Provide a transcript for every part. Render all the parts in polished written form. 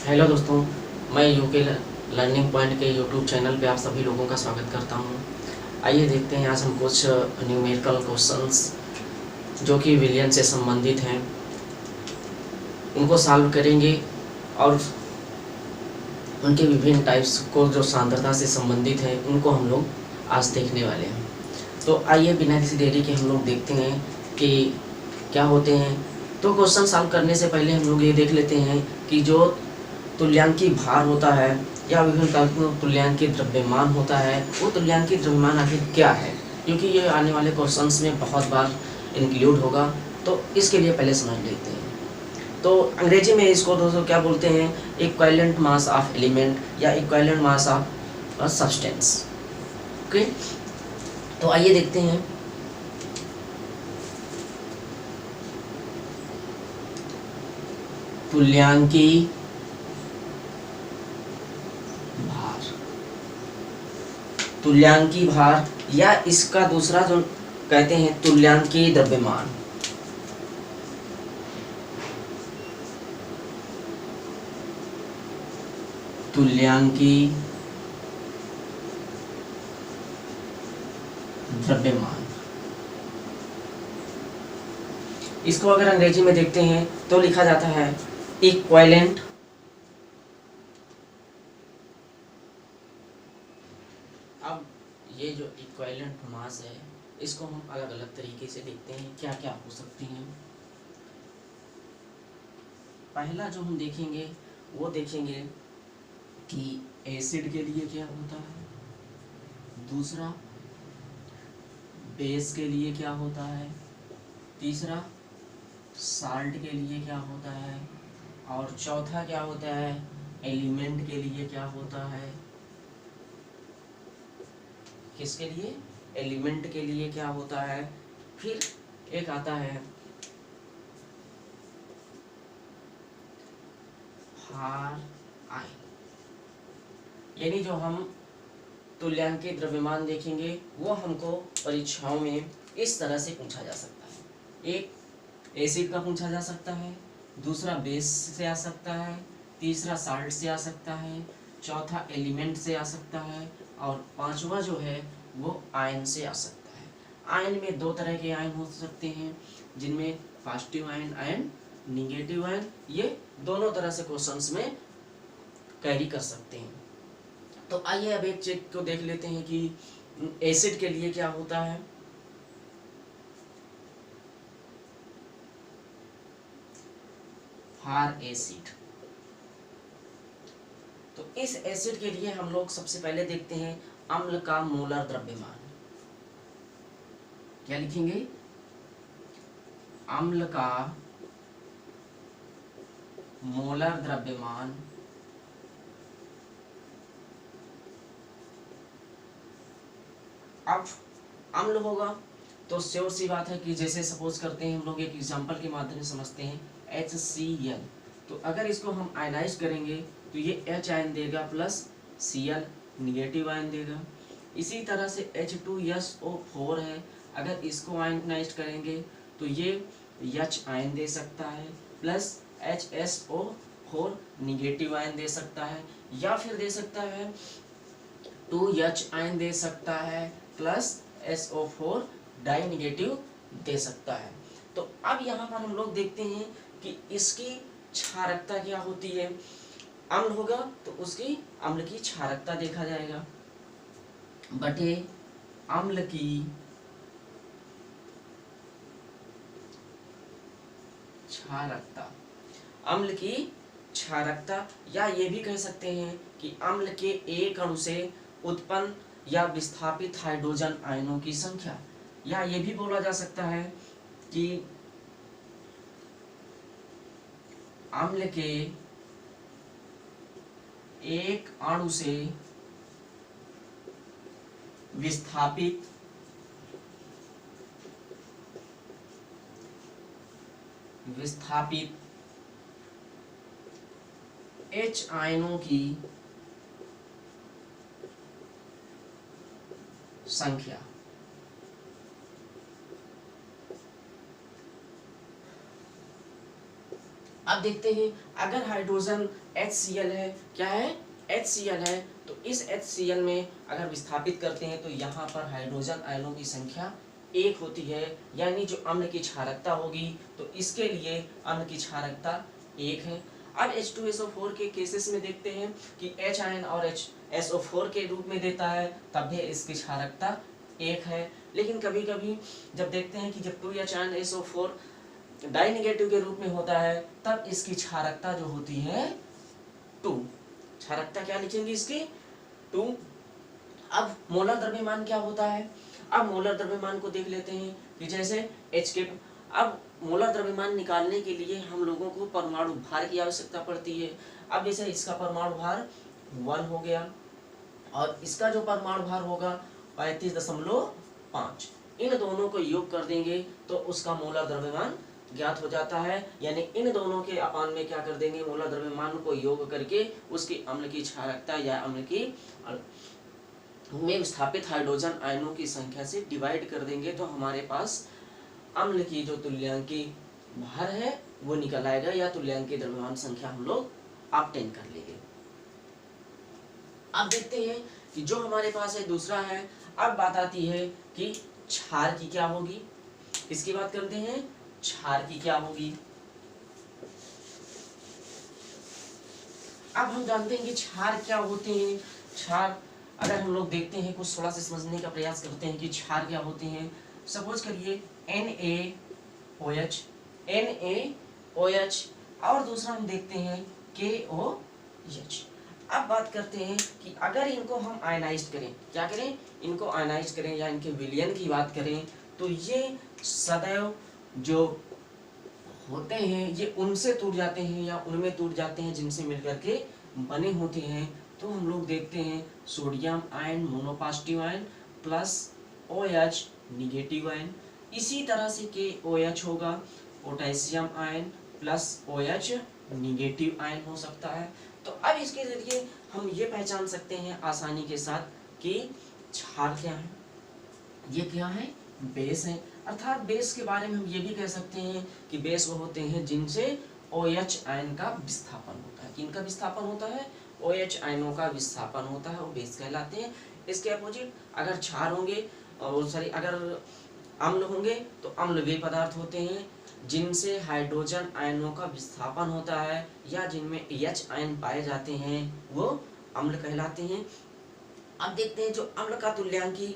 Hello दोस्तों, मैं UK learning point के यूट्यूब चैनल पे आप सभी लोगों का स्वागत करता हूँ। आइए देखते हैं आज हम कुछ न्यूमेरिकल क्वेश्चंस जो कि विलियन से संबंधित हैं उनको सॉल्व करेंगे और उनके विभिन्न टाइप्स को जो सांद्रता से संबंधित है उनको हम लोग आज देखने वाले हैं। तो आइए बिना किसी देरी के हम लोग देखते हैं कि क्या होते हैं। तो क्वेश्चन सॉल्व करने से पहले हम लोग ये देख लेते हैं कि जो तुल्यांकी भार होता है या विभिन्न कारकों तुल्यांकी द्रव्यमान होता है, वो तुल्यांकी द्रव्यमान आखिर क्या है, क्योंकि ये आने वाले क्वेश्चंस में बहुत बार इंक्लूड होगा। तो इसके लिए पहले समझ लेते हैं। तो अंग्रेजी में इसको दोस्तों क्या बोलते हैं, इक्विवेलेंट मास ऑफ एलिमेंट या equivalent mass of substance. Okay, तो आइए देखते हैं। तुल्यांकी तुल्यांकी भार या इसका दूसरा जो कहते हैं तुल्यांकी द्रव्यमान। तुल्यांकी द्रव्यमान, इसको अगर अंग्रेजी में देखते हैं तो लिखा जाता है इक्विवेलेंट अब ये जो इक्विवेलेंट मास है इसको हम अलग अलग तरीके से देखते हैं क्या क्या हो सकती हैं। पहला जो हम देखेंगे वो देखेंगे कि एसिड के लिए क्या होता है, दूसरा बेस के लिए क्या होता है, तीसरा साल्ट के लिए क्या होता है, और चौथा क्या होता है, एलिमेंट के लिए क्या होता है। किसके लिए? एलिमेंट के लिए क्या होता है। फिर एक आता है हार आयन, यानी जो हम तुल्यांकी द्रव्यमान देखेंगे वो हमको परीक्षाओं में इस तरह से पूछा जा सकता है। एक एसिड का पूछा जा सकता है, दूसरा बेस से आ सकता है, तीसरा साल्ट से आ सकता है, चौथा एलिमेंट से आ सकता है, और पांचवा जो है वो आयन से आ सकता है। आयन में दो तरह के आयन हो सकते हैं, जिनमें positive ion and negative ion, ये दोनों तरह से क्वेश्चंस में कैरी कर सकते हैं। तो आइए अब एक चेक को देख लेते हैं कि एसिड के लिए क्या होता है। हार एसिड, तो इस एसिड के लिए हम लोग सबसे पहले देखते हैं अम्ल का मोलर द्रव्यमान। क्या लिखेंगे? अम्ल का मोलर द्रव्यमान अब अम्ल होगा तो श्योर सी बात है कि जैसे सपोज करते हैं हम लोग एक एग्जांपल के माध्यम से समझते हैं HCl, तो अगर इसको हम आयनाइज करेंगे तो ये H आयन देगा प्लस Cl निगेटिव आयन देगा। इसी तरह से H2SO4 है, अगर इसको आयनाइज करेंगे तो ये H आयन दे सकता है प्लस HSO4 निगेटिव आयन दे सकता है, या फिर दे सकता है 2H आयन दे सकता है प्लस SO4 डाई निगेटिव दे सकता है। तो अब यहाँ पर हम लोग देखते हैं कि इसकी क्षारकता क्या होती है। अम्ल होगा तो उसकी अम्ल की क्षारकता देखा जाएगा बटे अम्ल की क्षारकता। अम्ल की क्षारकता, या ये भी कह सकते हैं कि अम्ल के एक अणु से उत्पन्न या विस्थापित हाइड्रोजन आयनों की संख्या, या ये भी बोला जा सकता है कि अम्ल के एक अणु से विस्थापित H आयनों की संख्या। अब अब देखते हैं, अगर हाइड्रोजन HCl है, क्या है, HCl है, तो इस HCl में अगर विस्थापित करते हैं तो यहाँ पर हाइड्रोजन आयनों की संख्या 1 होती है, यानी जो अम्ल की क्षारकता होगी तो इसके लिए अम्ल की क्षारकता 1 है। अब H2SO4 के केसेस में देखते हैं कि H आयन और SO4 के रूप में देता है, तब भी इसकी क्षारकता 1 है। लेकिन कभी कभी जब देखते हैं कि जब 2H ion SO4 die negative के रूप में होता है, तब इसकी क्षारकता जो होती है 2। क्षारकता क्या लिखेंगे इसकी, 2। अब मोलर द्रव्यमान क्या होता है, अब मोलर द्रव्यमान को देख लेते हैं कि जैसे H के, अब मोलर द्रव्यमान निकालने के लिए हम लोगों को परमाणु भार की आवश्यकता पड़ती है। अब जैसे इसका परमाणु भार 1 हो गया और इसका जो परमाणु भार होगा 35.5, इन दोनों को योग कर देंगे तो उसका मोलर द्रव्यमान ज्ञात हो जाता है। यानी इन दोनों के अपान में क्या कर देंगे, मोलर द्रव्यमान को योग करके उसकी अम्ल की क्षारकता या अम्ल की में विस्थापित हाइड्रोजन आयनों की संख्या से डिवाइड कर देंगे, तो हमारे पास अम्ल की जो तुल्यांकी भार है वो निकल आएगा, या तुल्यांकी द्रव्यमान संख्या हम लोग ऑब्टेन कर लेंगे। अब देखते हैं कि जो हमारे पास है दूसरा है, अब बात आती है कि क्षार की क्या होगी, इसकी बात करते हैं, क्षार की क्या होगी। अब हम जानते हैं कि क्षार क्या होते हैं। क्षार अगर हम लोग देखते हैं, कुछ थोड़ा सा समझने का प्रयास करते हैं कि क्षार क्या होते हैं। सपोज करिए NaOH, NaOH, और दूसरा हम देखते हैं KOH। अब बात करते हैं कि अगर इनको हम आयनाइज करें, क्या करें, इनको आयनाइज करें या इनके विलयन की बात करें, तो ये सदैव जो होते हैं ये उनसे टूट जाते हैं या उनमें टूट जाते हैं जिनसे मिलकर के बने होते हैं। तो हम लोग देखते हैं sodium ion monopositive ion plus OH negative ion, इसी तरह से KOH होगा potassium ion plus OH negative ion हो सकता है। तो अब इसके जरिए हम ये पहचान सकते हैं आसानी के साथ कि क्षार क्या है, ये क्या है, बेस है। अर्थात बेस के बारे में हम ये भी कह सकते हैं कि बेस वो होते हैं जिनसे OH आयन का विस्थापन होता है। किनका विस्थापन होता है, OH आयनों का विस्थापन होता है, वो बेस कहलाते हैं। इसके अपोजिट अगर क्षार होंगे और सॉरी अगर अम्ल होंगे तो अम्ल वे पदार्थ होते हैं जिनसे हाइड्रोजन आयनों का विस्थापन होता है या जिनमें H आयन पाए जाते हैं, वो अम्ल कहलाते हैं। अब देखते हैं जो अम्ल का तुल्यांकी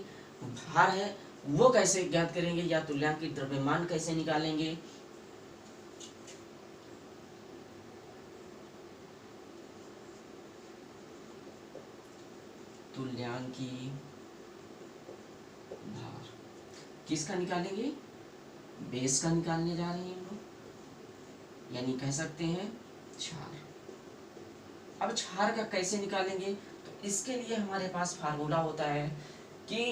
भार है वो कैसे ज्ञात करेंगे या तुल्यांकी द्रव्यमान कैसे निकालेंगे। तुल्यांकी भार किसका निकालेंगे, बेस का निकालने जा रहे हैं हम लोग, यानी कह सकते हैं क्षार। अब क्षार का कैसे निकालेंगे, तो इसके लिए हमारे पास फार्मूला होता है कि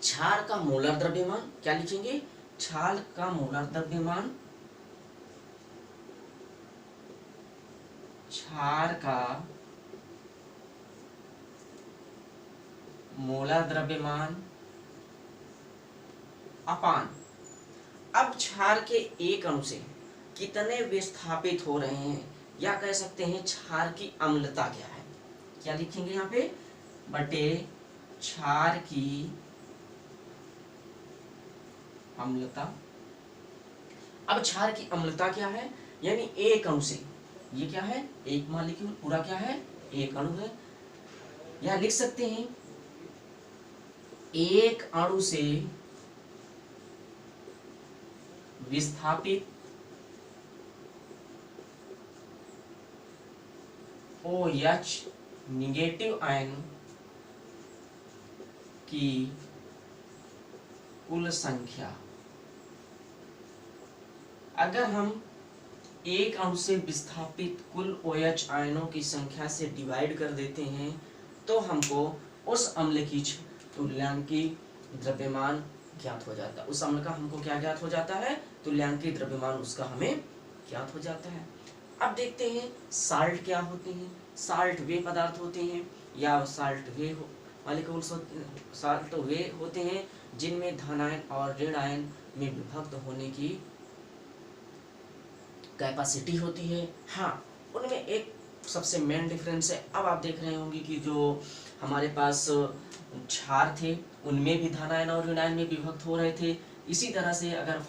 क्षार का मोलर द्रव्यमान क्या लिखेंगे, क्षार का मोलर द्रव्यमान, क्षार का मोलर द्रव्यमान अपान, अब क्षार के एक अणु से कितने विस्थापित हो रहे हैं, या कह सकते हैं क्षार की अम्लता क्या है, क्या लिखेंगे यहाँ पे, बटे क्षार की अम्लता। अब क्षार की अम्लता क्या है, यानी एक अणु से, ये क्या है, एक मॉलिक्यूल पूरा क्या है, एक अणु है, या लिख सकते हैं एक अणु से विस्थापित OH निगेटिव आयन की कुल संख्या। अगर हम एक अणु से विस्थापित कुल OH आयनों की संख्या से डिवाइड कर देते हैं तो हमको उस अम्ल की तुल्यांकी द्रव्यमान ज्ञात हो जाता है। उस अम्ल का हमको क्या ज्ञात हो जाता है, तुल्यांकी द्रव्यमान उसका हमें ज्ञात हो जाता है। अब देखते हैं साल्ट क्या होते हैं। साल्ट वे पदार्थ होते हैं या साल्ट वे मॉलिक्यूल्स साल्ट वे होते हैं जिनमें धन आयन और ऋण आयन में विभक्त होने की कैपेसिटी होती है। हाँ, उनमें एक सबसे मेन डिफरेंस है। अब आप देख रहे होंगे कि जो हमारे पास क्षार थे उनमें भी धन आयन और ऋण आयन में विभक्त हो रहे थे। इसी तरह से अगर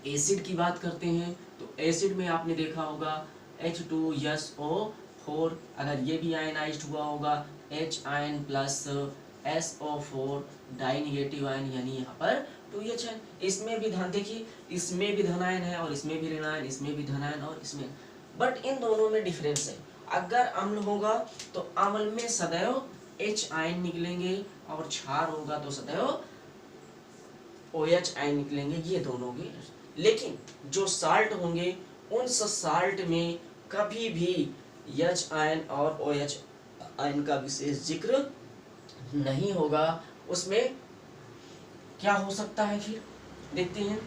एसिड की बात करते हैं तो एसिड में आपने देखा होगा H2SO4, अगर ये भी आयनाइज्ड हुआ होगा H ion plus SO4 die negative ion, यानी यहाँ पर 2H है। इसमें भी धन, देखिए इसमें भी धन आयन है और इसमें भी ऋण आयन, इसमें भी धन आयन और इसमें, बट इन दोनों में डिफरेंस है। अगर अम्ल होगा तो अम्ल में सदैव H आयन निकलेंगे और क्षार होगा तो सदैव OH आयन निकलेंगे, ये दोनों के। लेकिन जो साल्ट होंगे उन साल्ट में कभी भी H आयन और OH आयन का विशेष जिक्र नहीं होगा। उसमें क्या हो सकता है फिर देखते हैं।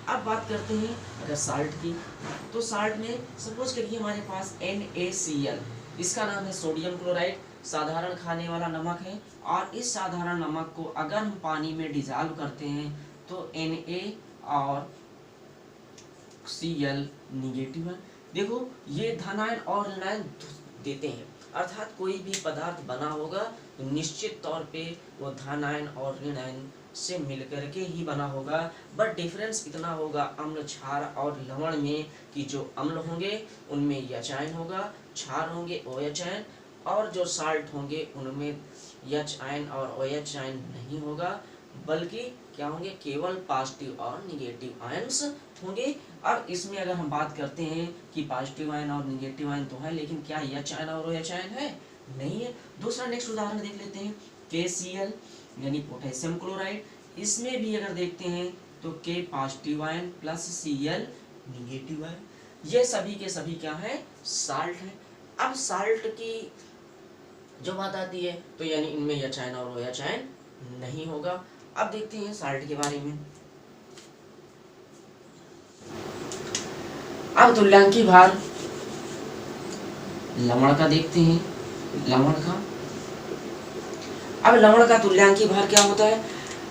अब बात करते हैं अगर साल्ट की, तो साल्ट में सपोज करिए हमारे पास NaCl, इसका नाम है सोडियम क्लोराइड, साधारण खाने वाला नमक है। और इस साधारण नमक को अगर हम पानी में डिजॉल्व करते हैं तो Na और Cl निगेटिव है। देखो ये धन आयन और ऋण आयन देते हैं, अर्थात कोई भी पदार्थ बना होगा तो निश्चित तौर पे वो धन आयन और ऋण आयन से मिलकर के ही बना होगा। बट डिफरेंस इतना होगा अम्ल, क्षार और लवण में कि जो अम्ल होंगे उनमें H आयन होगा, क्षार होंगे OH आयन, और जो साल्ट होंगे उनमें H आयन और OH आयन नहीं होगा, बल्कि क्या होंगे, केवल पॉजिटिव और निगेटिव आयन्स होंगे। अब इसमें अगर हम बात करते हैं कि पॉजिटिव आयन और निगेटिव आयन तो है, लेकिन क्या H आयन और OH आयन है? नहीं है। दूसरा नेक्स्ट उदाहरण देख लेते हैं, KCl यानी पोटेशियम क्लोराइड। इसमें भी अगर देखते हैं तो K positive ion plus Cl negative ion, ये सभी के सभी क्या है, साल्ट है। अब साल्ट की जो बात आती है तो यानी इनमें H आयन और OH आयन नहीं होगा। अब देखते हैं साल्ट के बारे में। अब तुल्यांकी भार लवण का देखते हैं, लवण का। अब लवण का तुल्यांकी भार क्या होता है?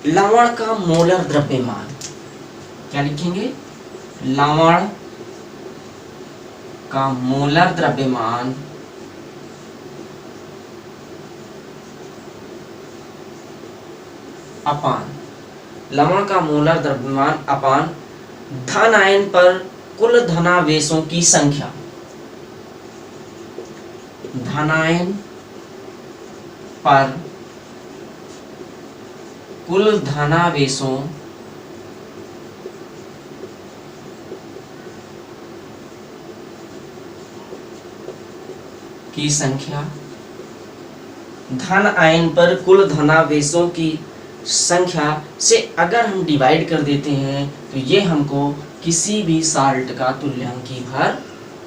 लवण का मोलर द्रव्यमान, क्या लिखेंगे, लवण का मोलर द्रव्यमान अपान, लवण का मोलर द्रव्यमान अपान धन आयन पर कुल धनावेशों की संख्या, धन आयन पर कुल धनावेशों की संख्या, धन आयन पर कुल धनावेशों की संख्या से अगर हम डिवाइड कर देते हैं तो ये हमको किसी भी साल्ट का तुल्यांकी भार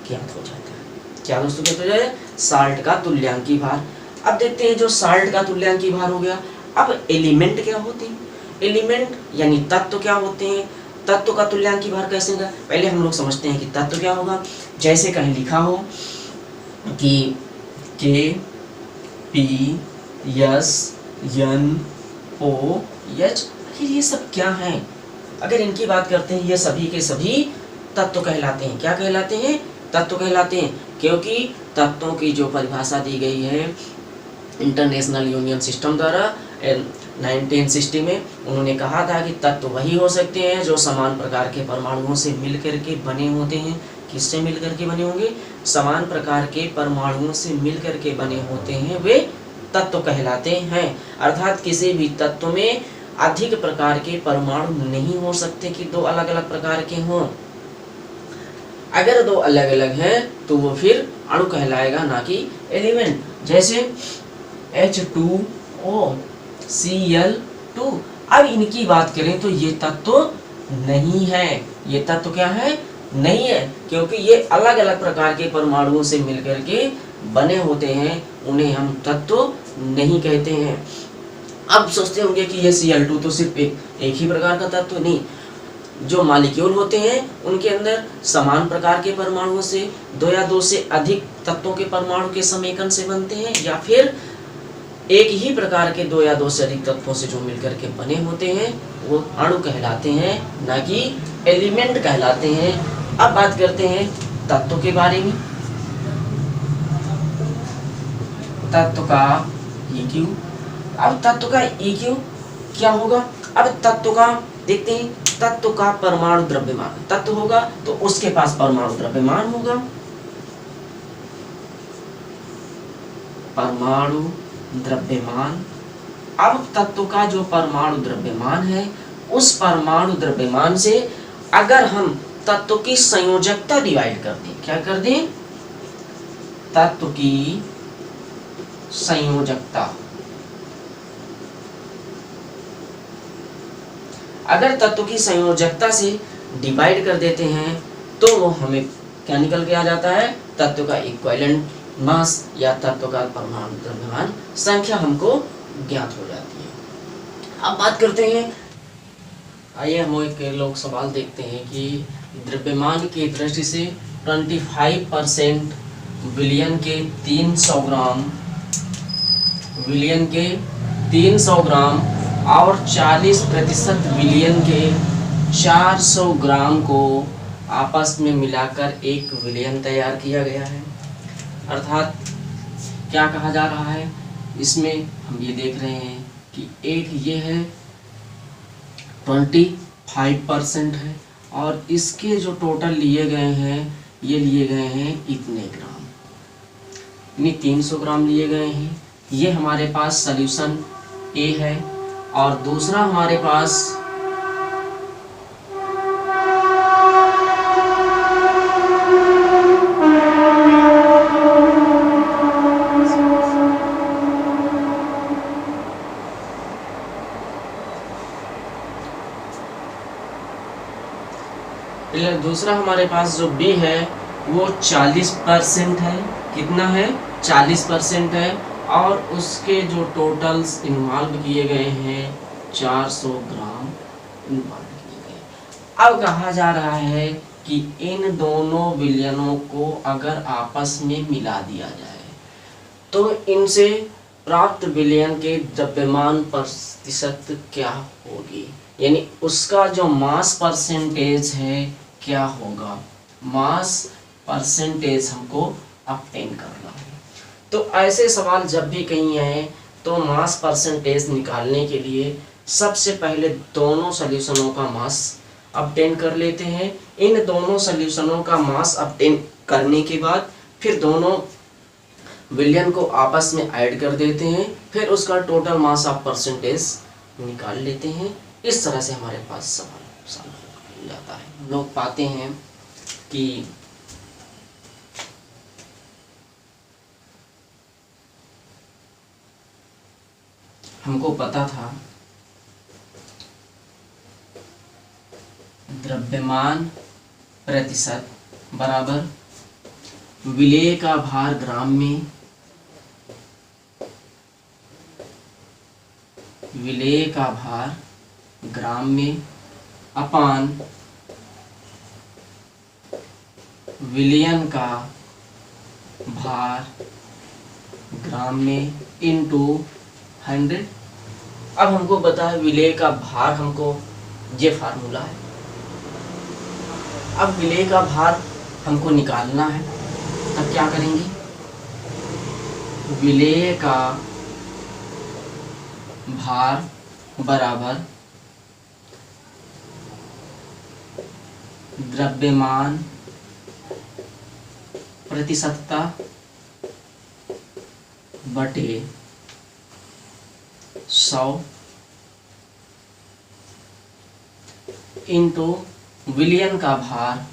ज्ञात हो जाता है। क्या दोस्तों ज्ञात हो जाए? साल्ट का तुल्यांकी भार। अब देखते हैं जो साल्ट का तुल्यांकी भार हो गया। अब एलिमेंट क्या होते हैं? एलिमेंट यानी तत्व क्या होते हैं? तत्व का तुल्यांकी भार कैसे होगा? पहले हम लोग समझते हैं कि तत्व क्या होगा। जैसे कहीं लिखा हो कि K P S N O H, आखिर ये सब क्या है? अगर इनकी बात करते हैं, ये सभी के सभी तत्व कहलाते हैं। क्या कहलाते हैं? तत्व कहलाते हैं, क्योंकि तत्वों की जो परिभाषा दी गई है इंटरनेशनल यूनियन सिस्टम द्वारा 1960 में, उन्होंने कहा था कि तत्व वही हो सकते हैं जो समान प्रकार के परमाणुओं से मिलकर के बने होते हैं। किससे मिलकर के बने होंगे? समान प्रकार के परमाणुओं से मिलकर के बने होते हैं, वे तत्व कहलाते हैं। अर्थात किसी भी तत्व में अधिक प्रकार के परमाणु नहीं हो सकते कि दो अलग अलग प्रकार के हों। अगर दो अलग अलग हैं तो वो फिर अणु कहलाएगा, ना कि एलिमेंट। जैसे H2O Cl2। अब इनकी बात करें तो ये तत्व नहीं है। ये तत्व क्या है? नहीं है, क्योंकि ये अलग अलग प्रकार के परमाणुओं से मिलकर के बने होते हैं, उन्हें हम तत्व नहीं कहते हैं। अब सोचते होंगे कि ये Cl2 तो सिर्फ एक ही प्रकार का तत्व नहीं, जो मॉलिक्यूल होते हैं उनके अंदर समान प्रकार के परमाणुओं से दो या दो से अधिक तत्वों के परमाणु के समेकन से बनते हैं, या फिर एक ही प्रकार के दो या दो से अधिक तत्वों से जो मिलकर के बने होते हैं वो अणु कहलाते हैं, ना कि एलिमेंट कहलाते हैं। अब बात करते हैं तत्व के बारे में। तत्व का EQ। अब तत्व का EQ क्या होगा? अब तत्व का देखते हैं, तत्व का परमाणु द्रव्यमान। तत्व होगा तो उसके पास परमाणु द्रव्यमान होगा। परमाणु द्रव्यमान। अब तत्व का जो परमाणु द्रव्यमान है, उस परमाणु द्रव्यमान से अगर हम तत्व की संयोजकता डिवाइड कर दें, क्या कर दें? तत्व की संयोजकता। अगर तत्व की संयोजकता से डिवाइड कर देते हैं तो वो हमें क्या निकल के आ जाता है? तत्व का इक्विवेलेंट मास या तत्व का परमाणु द्रव्यमान संख्या हमको ज्ञात हो जाती है। अब बात करते हैं, आइए हम एक लोग सवाल देखते हैं कि द्रव्यमान की दृष्टि से 25% विलियन के 300 ग्राम, विलियन के 300 ग्राम और 40% विलियन के 400 ग्राम को आपस में मिलाकर एक विलियन तैयार किया गया है। अर्थात क्या कहा जा रहा है इसमें? हम ये देख रहे हैं कि एक ये है 25% है और इसके जो टोटल लिए गए हैं ये लिए गए हैं इतने ग्राम, यानी 300 ग्राम लिए गए हैं। ये हमारे पास सॉल्यूशन A है और दूसरा हमारे पास जो B है वो 40% है। कितना है? 40% है और उसके जो टोटल्स इन्वॉल्व किए गए हैं 400 ग्राम इन्वॉल्व किए गए। अब कहा जा रहा है कि इन दोनों विलयनों को अगर आपस में मिला दिया जाए तो इनसे प्राप्त विलयन के द्रव्यमान प्रतिशत क्या होगी, यानी उसका जो मास परसेंटेज है क्या होगा? मास परसेंटेज हमको ऑब्टेन करना है। तो ऐसे सवाल जब भी कहीं आए तो मास परसेंटेज निकालने के लिए सबसे पहले दोनों सॉल्यूशनों का मास ऑब्टेन कर लेते हैं। इन दोनों सॉल्यूशनों का मास ऑब्टेन करने के बाद फिर दोनों विलयन को आपस में ऐड कर देते हैं, फिर उसका टोटल मास ऑफ परसेंटेज निकाल लेते हैं। इस तरह से हमारे पास सवाल सॉल्व हो जाता है। हम लोग पाते हैं कि हमको पता था द्रव्यमान प्रतिशत बराबर विलेय का भार ग्राम में, विलेय का भार ग्राम में अपान विलयन का भार ग्राम में इनटू 100। अब हमको पता है विलेय का भार, हमको ये फार्मूला है। अब विलेय का भार हमको निकालना है, तब क्या करेंगे? विलेय का भार बराबर द्रव्यमान प्रतिशतता बटे 100 इंटू विलयन का भार,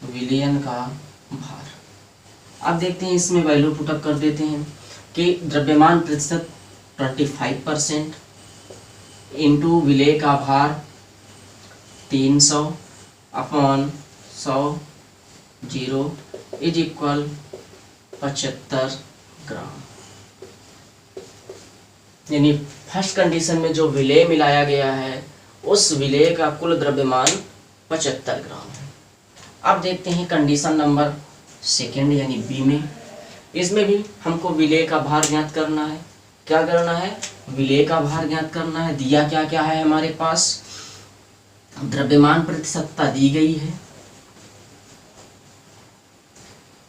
विलयन का भार। अब देखते हैं इसमें वैल्यू पुटअप कर देते हैं कि द्रव्यमान प्रतिशत 25% इंटू विलेय का भार 300 अपॉन 100 जीरो इज इक्वल 75 ग्राम। यानी फर्स्ट कंडीशन में जो विलेय मिलाया गया है उस विलेय का कुल द्रव्यमान 75 ग्राम है। अब देखते हैं कंडीशन नंबर सेकेंड यानी बी में। इसमें भी हमको विलेय का भार ज्ञात करना है। क्या करना है? विलेय का भार ज्ञात करना है। दिया क्या क्या है हमारे पास? द्रव्यमान प्रतिशतता दी गई है।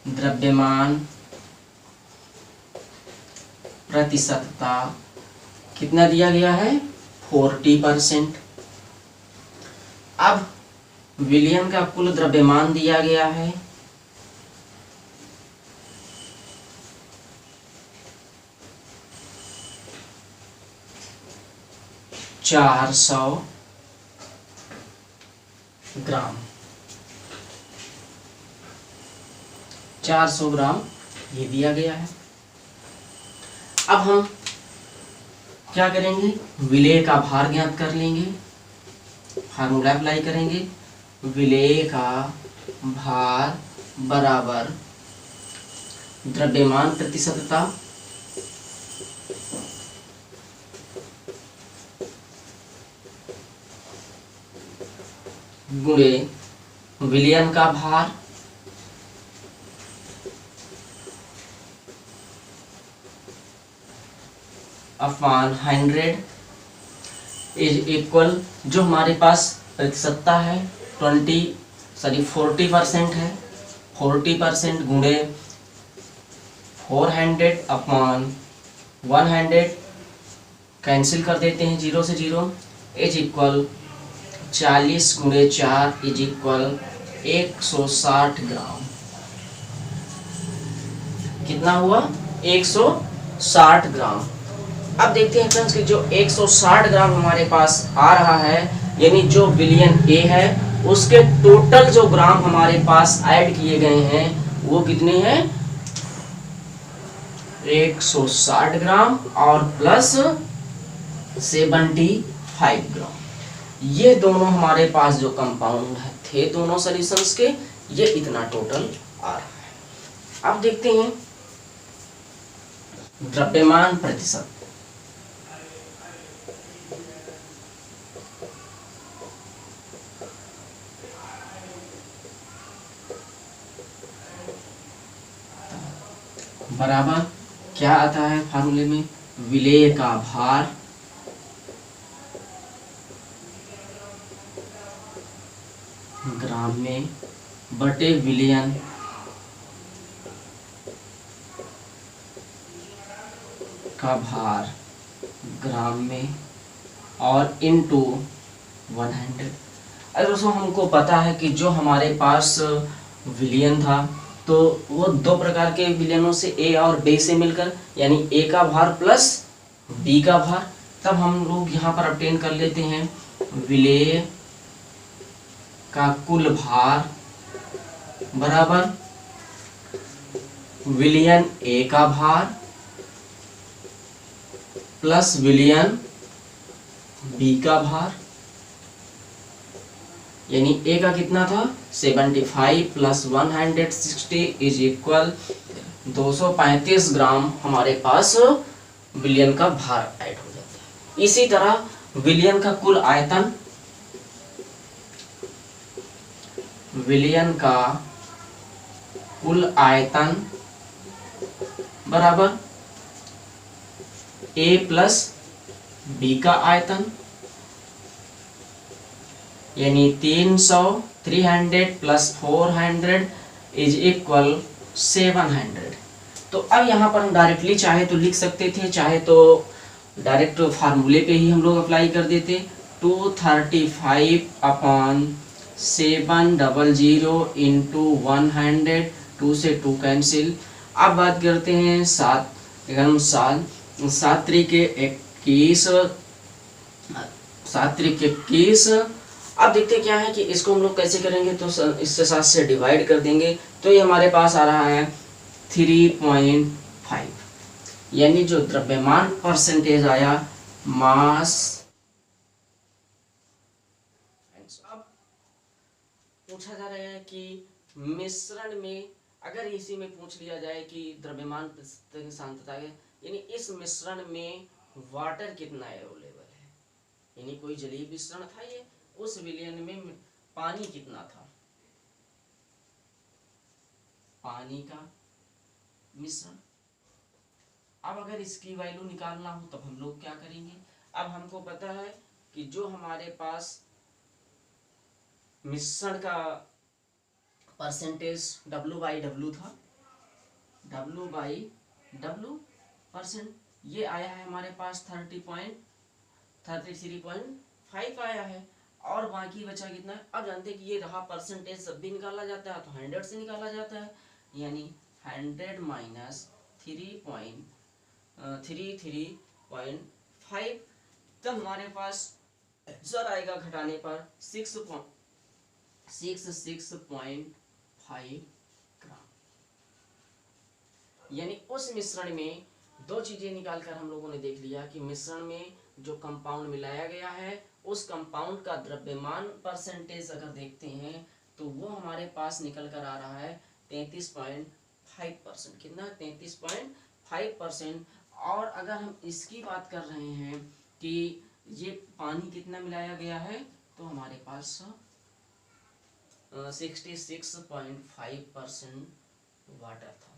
द्रव्यमान प्रतिशतता कितना दिया गया है? 40%। अब विलयन का कुल द्रव्यमान दिया गया है 400 ग्राम। 400 ग्राम ये दिया गया है। अब हम क्या करेंगे? विलेय का भार ज्ञात कर लेंगे, फार्मूला अप्लाई करेंगे। विलेय का भार बराबर द्रव्यमान प्रतिशतता गुणे विलयन का भार अपॉन 100 इज इक्वल, जो हमारे पास प्रतिशतता है 40% है, 40% गुणे 400 अपॉन 100, कैंसिल कर देते हैं 0 से 0, इज इक्वल 40 गुणे 4 इज इक्वल 160 ग्राम। कितना हुआ? 160 ग्राम। अब देखते हैं फ्रेंड्स कि जो 160 ग्राम हमारे पास आ रहा है, यानी जो विलयन ए है उसके टोटल जो ग्राम हमारे पास ऐड किए गए हैं वो कितने हैं? 160 ग्राम और प्लस 75 ग्राम। ये दोनों हमारे पास जो कंपाउंड थे दोनों सॉल्यूशंस के, ये इतना टोटल आ रहा है। अब देखते हैं द्रव्यमान प्रतिशत। बराबर क्या आता है फार्मूले में? विलेय का भार ग्राम में बटे विलयन का भार ग्राम में और इनटू 100। अगर दोस्तों हमको पता है कि जो हमारे पास विलयन था तो वो दो प्रकार के विलयनों से ए और बी से मिलकर, यानी ए का भार प्लस बी का भार, तब हम लोग यहाँ पर ऑब्टेन कर लेते हैं विलेय का कुल भार बराबर विलयन ए का भार प्लस विलयन बी का भार, यानी ए का कितना था? 75 प्लस 160 इज इक्वल 235 ग्राम हमारे पास विलयन का भार ऐड हो जाता है। इसी तरह विलयन का कुल आयतन, विलयन का कुल आयतन बराबर ए प्लस बी का आयतन, यानी 300 प्लस 400 इज इक्वल 700। तो अब यहाँ पर हम डायरेक्टली चाहे तो लिख सकते थे, चाहे तो डायरेक्ट फार्मूले पे ही हम लोग अप्लाई कर देते। 235 अपॉन 700 इंटू 100, 2 से 2 कैंसिल। अब बात करते हैं 7 त्रिके 21, 7 त्रिके 21। अब देखते क्या है कि इसको हम लोग कैसे करेंगे, तो इससे 7 से डिवाइड कर देंगे तो ये हमारे पास आ रहा है 3.5, यानी जो द्रव्यमान परसेंटेज आया मास। अब पूछा जा रहा है कि मिश्रण में, अगर इसी में पूछ लिया जाए कि द्रव्यमान सांद्रता, यानी इस मिश्रण में वाटर कितना अवेलेबल है, यानी कोई जलीय मिश्रण था ये, उस विलयन में पानी कितना था, पानी का मिश्रण। अब अगर इसकी वैल्यू निकालना हो तब हम लोग क्या करेंगे? अब हमको पता है कि जो हमारे पास मिश्रण का परसेंटेज W/W था, W/W%, ये आया है हमारे पास 33.5 आया है। और बाकी बचा कितना है, अब जानते हैं कि ये रहा परसेंटेज, सब भी निकाला जाता है तो 100 से निकाला जाता है, यानी 100 माइनस 33.5, तब हमारे पास आंसर आएगा घटाने पर 6.5 ग्राम। यानी उस मिश्रण में दो चीजें निकालकर हम लोगों ने देख लिया कि मिश्रण में जो कंपाउंड मिलाया गया है उस कंपाउंड का द्रव्यमान परसेंटेज अगर देखते हैं तो वो हमारे पास निकल कर आ रहा है 33.5%। कितना? 33.5%। और अगर हम इसकी बात कर रहे हैं कि ये पानी कितना मिलाया गया है तो हमारे पास 66.5% वाटर था।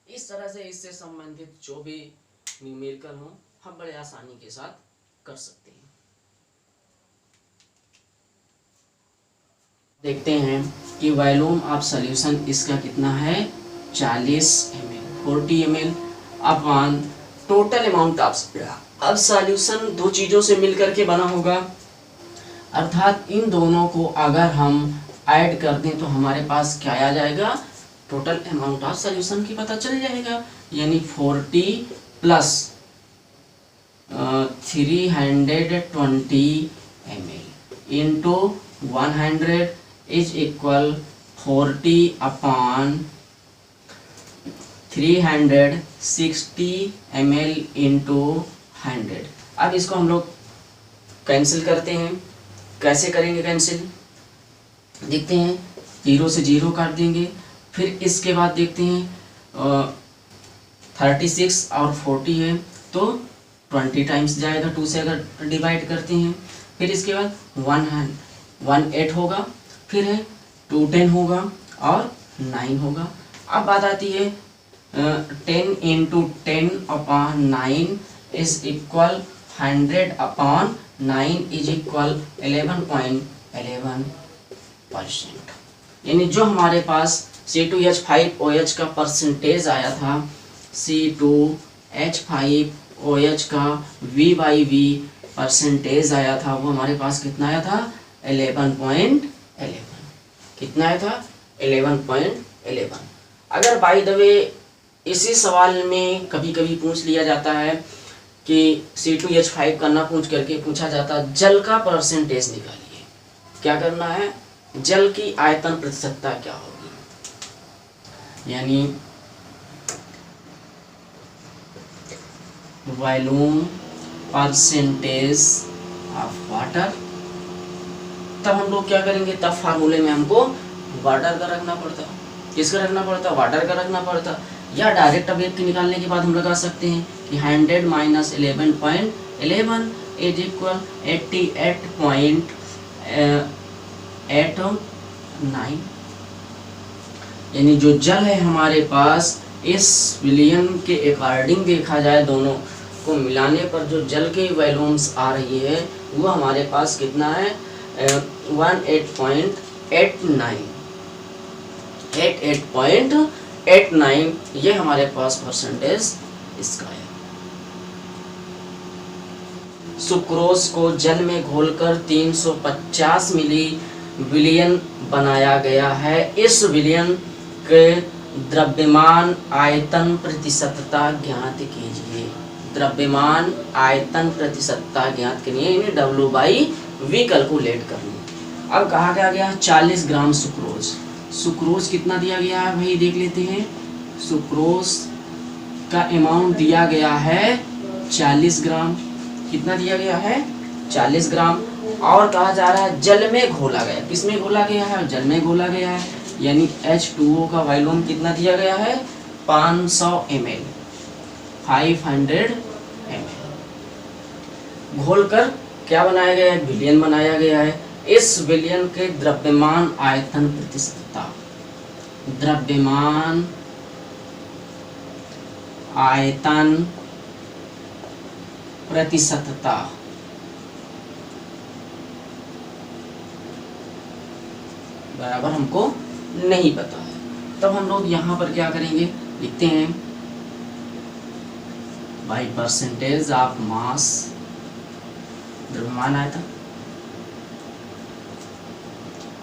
इस तरह से इससे संबंधित जो भी न्यूमेरिकल हो हम बड़े आसानी के साथ कर सकते हैं। देखते हैं कि वॉल्यूम ऑफ सॉल्यूशन इसका कितना है, 40 ml, 40 ml upon total amount of. अब सॉल्यूशन दो चीजों से मिलकर के बना होगा, अर्थात इन दोनों को अगर हम ऐड कर दें तो हमारे पास क्या आ जाएगा, टोटल अमाउंट ऑफ सॉल्यूशन की पता चल जाएगा। यानी 40 plus 320 ml into 100 is equal 40 upon 360 ml into 100। अब इसको हम लोग कैंसिल करते हैं। कैसे करेंगे कैंसिल, देखते हैं, 0 से 0 काट देंगे। फिर इसके बाद देखते हैं 36 और 40 है तो 20 टाइम्स जाएगा, 2 से अगर डिवाइड करते हैं। फिर इसके बाद 18 होगा, फिर है 210 होगा और 9 होगा। अब बात आती है 10 into 10 upon 9 is equal 100 upon 9 is equal 11.11%। यानी जो हमारे पास C2H5OH का परसेंटेज आया था, C2H5OH का V/V परसेंटेज आया था, वो हमारे पास कितना आया था, 11.11। कितना आया था, 11.11। अगर बाय द वे इसी सवाल में कभी कभी पूछ लिया जाता है कि C2H5 का ना पूछ करके पूछा जाता जल का परसेंटेज निकालिए, क्या करना है, जल की आयतन प्रतिशतता क्या होगी, यानी वॉल्यूम परसेंटेज ऑफ वाटर। तब हम लोग क्या करेंगे, तब फार्मूले में हमको वाटर का रखना पड़ता, किसका रखना पड़ता, वाटर का रखना पड़ता। या डायरेक्ट अब एक निकालने के बाद हम लगा सकते हैं कि 100 माइनस 11.11 इज इक्वल 88.89। यानी जो जल है हमारे पास, इस विलियन के अकॉर्डिंग देखा जाए दोनों को मिलाने पर जो जल के वॉल्यूम्स आ रही है वो हमारे पास कितना है, 88.89। ये हमारे पास परसेंटेज इसका है। सुक्रोज को जल में घोलकर 350 मिली विलियन बनाया गया है। इस विलियन के द्रव्यमान आयतन प्रतिशतता ज्ञात कीजिए। द्रव्यमान आयतन प्रतिशतता ज्ञात करिए, यानी W/V कैलकुलेट करनी। अब कहा गया 40 ग्राम सुक्रोज। सुक्रोज कितना दिया गया है भाई, देख लेते हैं। सुक्रोज का अमाउंट दिया गया है 40 ग्राम। कितना दिया गया है, 40 ग्राम। और कहा जा रहा है जल में घोला गया। किसमें घोला गया है, जल में घोला गया है। यानी H2O का वॉल्यूम कितना दिया गया है, 500 ml, 500 ml। घोलकर क्या बनाया गया है, विलियन बनाया गया है। इस विलियन के द्रव्यमान आयतन प्रतिशतता, द्रव्यमान आयतन प्रतिशतता बराबर हमको नहीं पता है, तब हम लोग यहाँ पर क्या करेंगे, लिखते हैं बाई परसेंटेज ऑफ मास, द्रव्यमान आयतन,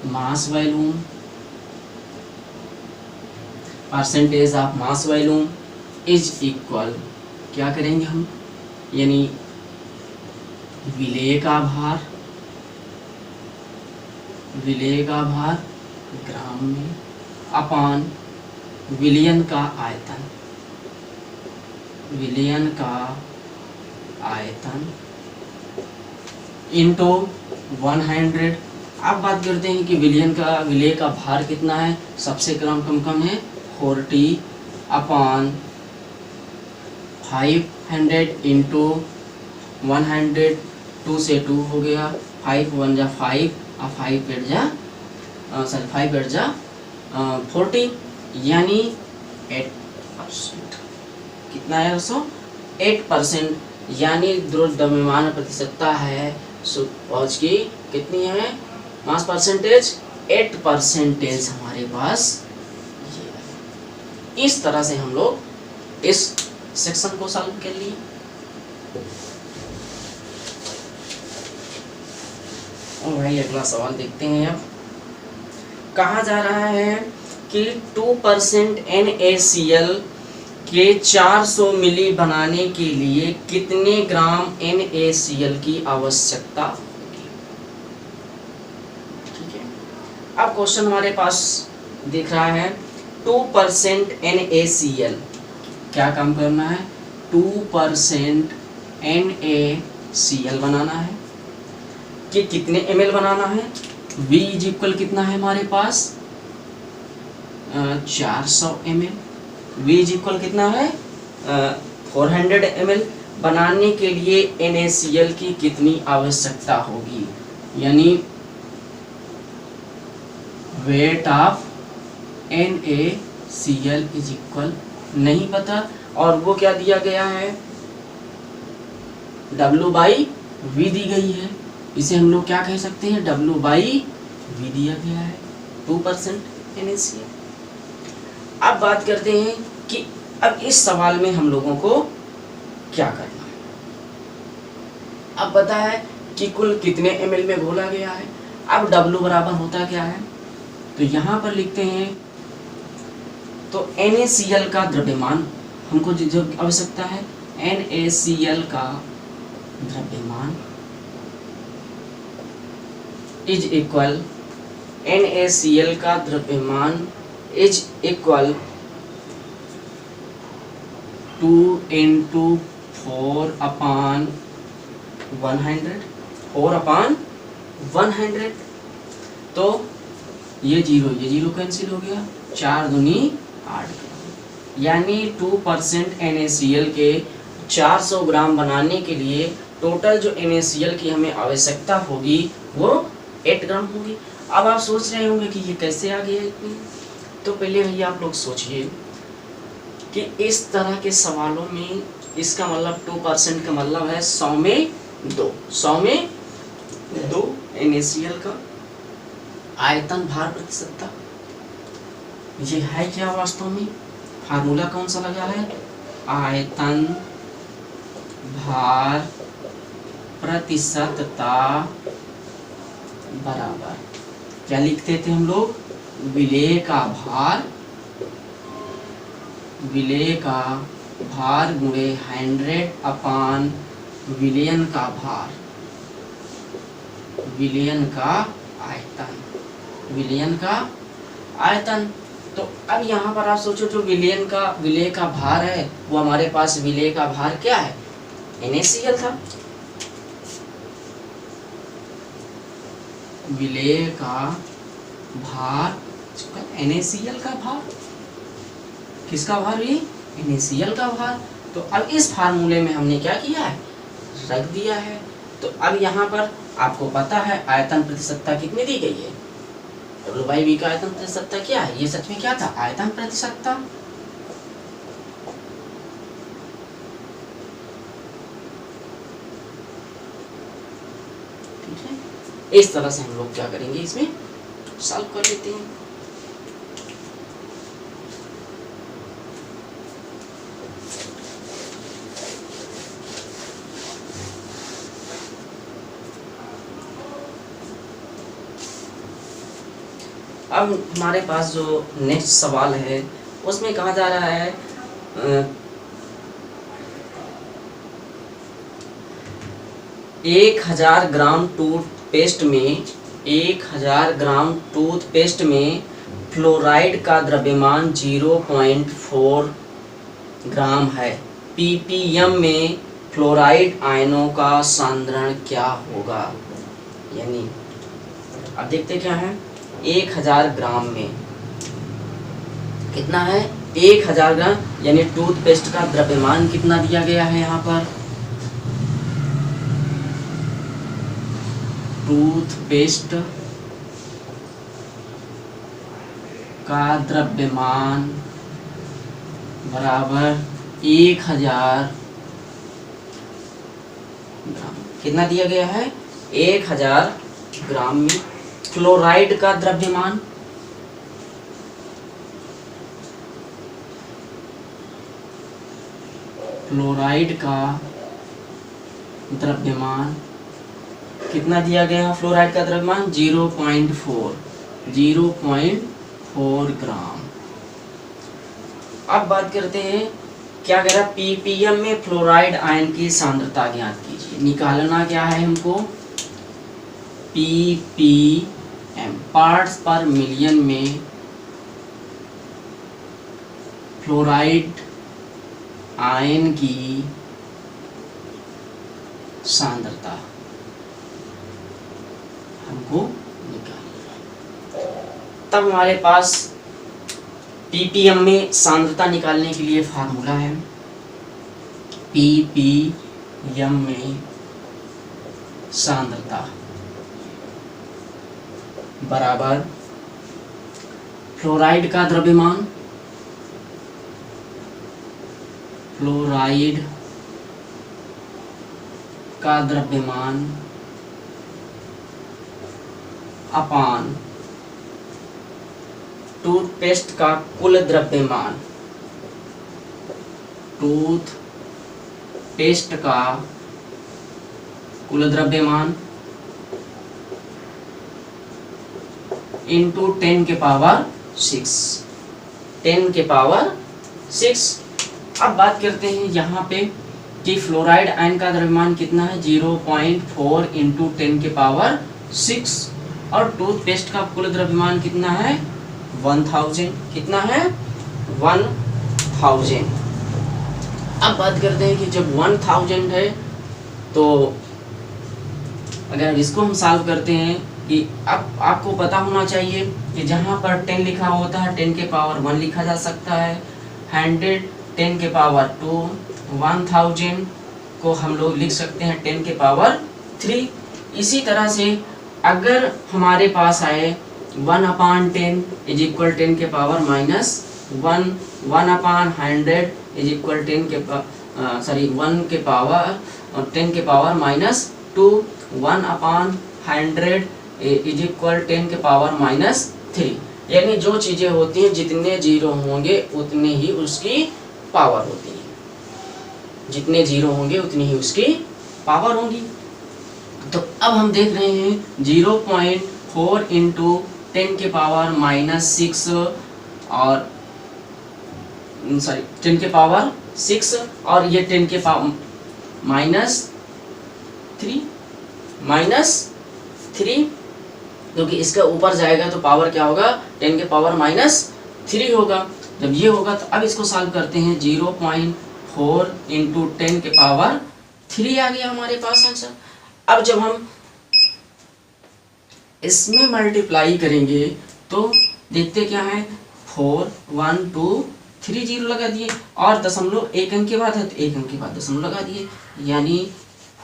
mass volume, percentage of mass volume is equal, क्या करेंगे हम, यानी विलेय का भार, विलेय का भार ग्राम में अपान विलयन का आयतन, विलयन का आयतन इंटू 100। अब बात करते हैं कि विलय का भार कितना है, सबसे कम है 40 अपान 500 इंटू 100, 2 से 2 हो गया, 5 1 जा 5 और 5 8 जा 40, यानी 8%। कितना है दोस्तों, 8%, यानी द्रव्यमान प्रतिशतता है पहुँच की कितनी है, मास परसेंटेज 8% हमारे पास ये है। इस तरह से हम लोग इस सेक्शन को सॉल्व कर लिए। और भाई अगला सवाल देखते हैं। अब कहा जा रहा है कि 2% NaCl के 400 मिली बनाने के लिए कितने ग्राम NaCl की आवश्यकता होगी। ठीक है, अब क्वेश्चन हमारे पास दिख रहा है 2% NaCl, क्या काम करना है, 2% NaCl बनाना है कि कितने ml बनाना है, V इज इक्वल कितना है हमारे पास 400 ml, V इज इक्वल कितना है 400 ml। बनाने के लिए NaCl की कितनी आवश्यकता होगी, यानी weight of NaCl is equal नहीं पता, और वो क्या दिया गया है, W/V दी गई है, इसे हम लोग क्या कह सकते हैं, W/V दिया गया है 2% NaCl। अब बात करते हैं कि अब इस सवाल में हम लोगों को क्या करना है। अब पता है कि कुल कितने ml में घोला गया है। अब W बराबर होता क्या है, तो यहाँ पर लिखते हैं, तो NaCl का द्रव्यमान हमको जो आवश्यकता है, NaCl का द्रव्यमान इज इक्वल, NaCl का द्रव्यमान इज इक्वल 2 into 4/100, 4/100। तो ये जीरो कैंसिल हो गया, 4 दूनी 8, यानी 2% NaCl के 400 ग्राम बनाने के लिए टोटल जो NaCl की हमें आवश्यकता होगी वो 8 ग्राम होगी। अब आप सोच रहे होंगे कि ये कैसे आ गया इतनी, तो पहले भैया आप लोग सोचिए कि इस तरह के सवालों में इसका मतलब 2% का मतलब है 100 में 2, 100 में 2 NaCl का आयतन भार प्रतिशतता। ये है क्या वास्तव में, फार्मूला कौन सा लगा है, आयतन भार प्रतिशतता बराबर क्या लिखते थे हम लोग, विलेय का भार गुणे 100 विलयन का भार, विलयन का आयतन। तो अब यहाँ पर आप सोचो, जो विलेय का भार है वो हमारे पास विलेय का भार क्या है, NaCl था, विलेय का भार NaCl का भार, किसका भार, भी NaCl का भार। तो अब इस फार्मूले में हमने क्या किया है, रख दिया है। तो अब यहाँ पर आपको पता है आयतन प्रतिशतता कितनी दी गई है, W/V का आयतन प्रतिशतता क्या है, ये सच में क्या था, आयतन प्रतिशतता। ठीक है, इस तरह से हम लोग क्या करेंगे, इसमें सॉल्व कर लेते हैं। अब हमारे पास जो नेक्स्ट सवाल है उसमें कहा जा रहा है 1000 ग्राम टूथपेस्ट में 1000 ग्राम टूथपेस्ट में फ्लोराइड का द्रव्यमान 0.4 ग्राम है। पीपीएम में फ्लोराइड आयनों का सांद्रण क्या होगा? यानी अब देखते क्या है, 1000 ग्राम में कितना है, 1000 ग्राम, यानी टूथपेस्ट का द्रव्यमान कितना दिया गया है यहाँ पर, टूथपेस्ट का द्रव्यमान बराबर 1000 ग्राम, कितना दिया गया है, 1000 ग्राम में फ्लोराइड का द्रव्यमान, फ्लोराइड का द्रव्यमान कितना दिया गया है, फ्लोराइड का द्रव्यमान 0.4 ग्राम। अब बात करते हैं क्या कह रहा है, पीपीएम में फ्लोराइड आयन की सांद्रता ज्ञात कीजिए। निकालना क्या है हमको, पीपीएम पार्ट्स पर मिलियन में फ्लोराइड आयन की सांद्रता हमको निकालना। तब हमारे पास पीपीएम में सांद्रता निकालने के लिए फार्मूला है, पीपीएम में सांद्रता बराबर फ्लोराइड का द्रव्यमान, फ्लोराइड का द्रव्यमान अपान टूथपेस्ट का कुल द्रव्यमान, टूथपेस्ट का कुल द्रव्यमान इंटू 10 के पावर 6, 10 के पावर 6। अब बात करते हैं यहाँ पे कि फ्लोराइड आयन का द्रव्यमान कितना है, 0.4 इंटू 10 के पावर 6, और टूथपेस्ट का कुल द्रव्यमान कितना है, 1000, कितना है, 1000। अब बात करते हैं कि जब 1000 है तो अगर इसको हम सॉल्व करते हैं कि अब आपको पता होना चाहिए कि जहाँ पर 10 लिखा होता है 10 के पावर 1 लिखा जा सकता है, 100 10 के पावर 2, 1000 को हम लोग लिख सकते हैं 10 के पावर 3। इसी तरह से अगर हमारे पास आए 1/10 इज इक्वल 10 के पावर -1, 1/100 इज इक्वल 10 के 1 के पावर 10 के पावर -2, 1/100 इज इक्वल 10 के पावर -3। यानी जो चीज़ें होती हैं जितने जीरो होंगे उतने ही उसकी पावर होती है, जितने जीरो होंगे उतनी ही उसकी पावर होगी। तो अब हम देख रहे हैं 0.4 इंटू 10 के पावर -6 और 10 के पावर 6 और ये 10 के पावर -3, क्योंकि इसका ऊपर जाएगा तो पावर क्या होगा, 10 के पावर -3 होगा। जब ये होगा तो अब इसको सॉल्व करते हैं, 0.4 इंटू 10 के पावर 3 आ गया हमारे पास आंसर। अब जब हम इसमें मल्टीप्लाई करेंगे तो देखते क्या है, 4 1 2 3 0 लगा दिए और दशमलव एक अंक के बाद है तो एक अंक के बाद दशमलव लगा दिए, यानी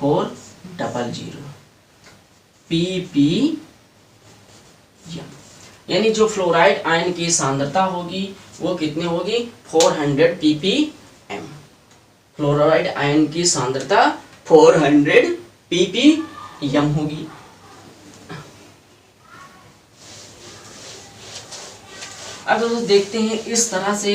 400 ppm। यानी जो फ्लोराइड आयन की सांद्रता होगी वो कितनी होगी, 400 ppm। फ्लोराइड आयन की सांद्रता 400 ppm होगी। अब दोस्तों देखते हैं इस तरह से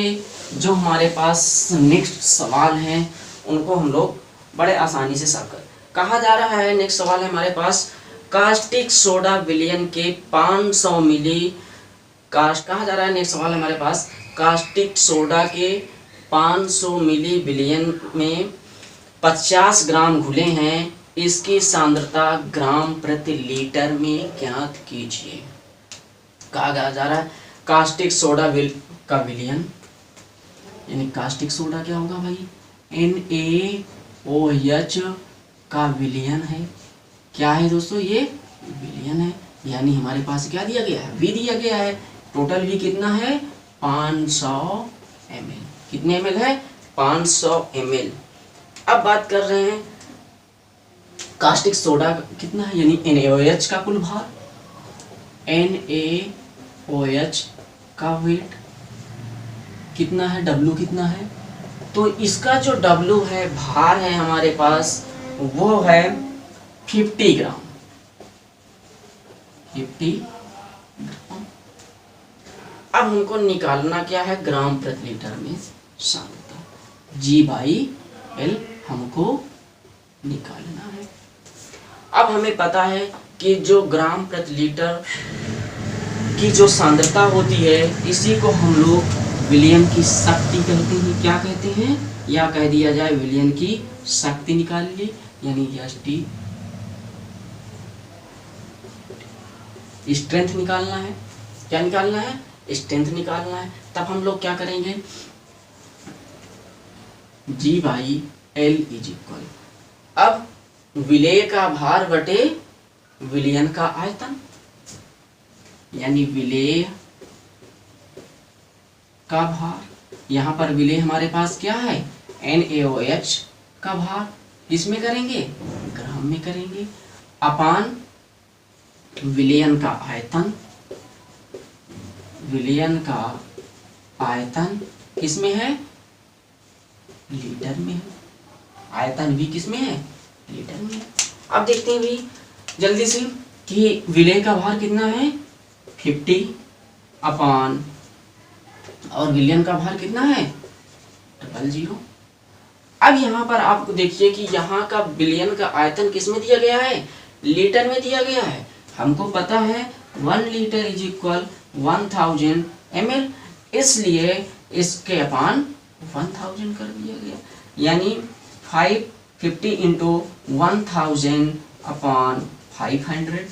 जो हमारे पास नेक्स्ट सवाल हैं उनको हम लोग बड़े आसानी से सॉल्व कर। कहा जा रहा है नेक्स्ट सवाल है हमारे पास कास्टिक सोडा विलयन के 500 मिली कहा जा रहा है नेक्स्ट सवाल हमारे पास कास्टिक सोडा के 500 मिली विलयन में 50 ग्राम घुले हैं, इसकी सांद्रता ग्राम प्रति लीटर में ज्ञात कीजिए। कहा जा रहा है कास्टिक सोडा का विलयन, यानी कास्टिक सोडा क्या होगा भाई, NaOH का विलयन है। क्या है दोस्तों, ये विलयन है, यानी हमारे पास क्या दिया गया है, V दिया गया है। टोटल V कितना है 500 ml। कितने ml है 500 ml। अब बात कर रहे हैं कास्टिक सोडा कितना है, यानी NaOH का कुल भार, NaOH का वेट कितना है, W कितना है, तो इसका जो W है भार है हमारे पास वो है 50 ग्राम। 50 ग्राम। अब हमको निकालना क्या है, ग्राम प्रति लीटर में सांद्रता G/L हमको निकालना है। अब हमें पता है कि जो ग्राम प्रति लीटर की जो सांद्रता होती है इसी को हम लोग विलयन की शक्ति कहते हैं। क्या कहते हैं, या कह दिया जाए विलयन की शक्ति निकाल ली, यानी ST स्ट्रेंथ निकालना है। क्या निकालना है, स्ट्रेंथ निकालना है। तब हम लोग क्या करेंगे, G/L इज इक्वल, अब विलेय का भार बटे विलयन का आयतन, यानी विलेय का भार, यहाँ पर विलेय हमारे पास क्या है NaOH का भार, इसमें करेंगे ग्राम में करेंगे, अपान विलयन का आयतन, विलयन का आयतन किसमें है, लीटर में है। आयतन V किसमें है, लीटर में है। अब देखते हैं भी जल्दी से कि विलेय का भार कितना है 50 अपान, और विलयन का भार कितना है 00। अब यहाँ पर आपको देखिए कि यहाँ का विलयन का आयतन किसमें दिया गया है, लीटर में दिया गया है। हमको पता है 1 लीटर इज इक्वल 1000 ml, इसलिए इसके अपान 1000 कर दिया गया, यानी 550 इंटू 1000 अपान 500,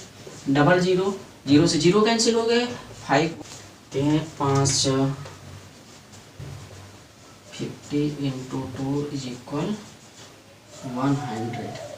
00, 0 से 0 कैंसिल हो गए, 5 50 इंटू 2 इज इक्वल 100।